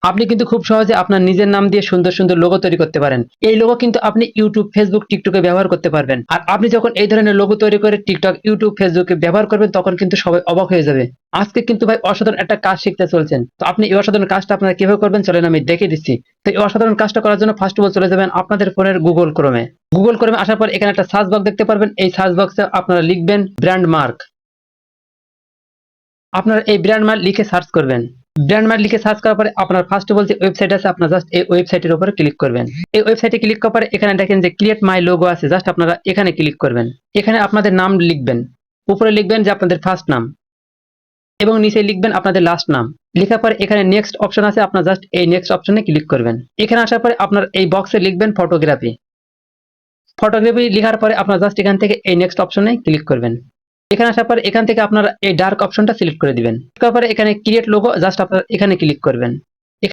আপনি কিন্তু খুব সহজে আপনার নিজের নাম দিয়ে সুন্দর সুন্দর লোগো তৈরি করতে পারেন। এই লোগো কিন্তু আপনি ইউটিউব, ফেসবুক, টিকটকে ব্যবহার করতে পারবেন। আর আপনি যখন এই ধরনের লোগো তৈরি করে টিকটক, ইউটিউব, ফেসবুকে ব্যবহার করবেন তখন কিন্তু সবাই অবাক হয়ে যাবে। আজকে কিন্তু ভাই অসাধারণ একটা কাজ শিখতে চলছেন। তো আপনি এই অসাধারণ কাজটা আপনারা কিভাবে করবেন চলেন আমি দেখিয়ে দিচ্ছি। তো এই অসাধারণ কাজটা করার জন্য ফার্স্ট অফ অল চলে যাবেন আপনাদের ফোনের গুগল ক্রোমে। গুগল ক্রোমে আসার পর এখানে একটা সার্চ বক্স দেখতে পারবেন। এই সার্চ বক্সে আপনারা লিখবেন ব্র্যান্ড মার্ক। আপনারা এই ব্র্যান্ড মার্ক লিখে সার্চ করবেন। ব্র্যান্ড মার্ক লিখে সার্চ করার পরে আপনার ফার্স্ট অফ অল যে ওয়েবসাইট আছে আপনারা জাস্ট এই ওয়েবসাইটের উপরে ক্লিক করবেন। এই ওয়েবসাইটে ক্লিক করার পরে এখানে দেখেন যে ক্রিয়েট মাই লোগো আছে, জাস্ট আপনারা এখানে ক্লিক করবেন। এখানে আপনাদের নাম লিখবেন। উপরে লিখবেন যে আপনাদের ফার্স্ট নাম এবং নিচে লিখবেন আপনাদের লাস্ট নাম। লেখার পরে এখানে নেক্সট অপশন আছে, আপনারা জাস্ট এই নেক্সট অপশনে ক্লিক করবেন। এখানে আসার পরে আপনার এই বক্সে লিখবেন ফটোগ্রাফি। ফটোগ্রাফি লেখার পরে আপনারা জাস্ট এখান থেকে এই নেক্সট অপশনে ক্লিক করবেন। এখানে আসার পর এখান থেকে আপনারা এই ডার্ক অপশনটা সিলেক্ট করে দিবেন। তারপরে এখানে ক্রিয়েট লোগো, জাস্ট আপনারা এখানে ক্লিক করবেন।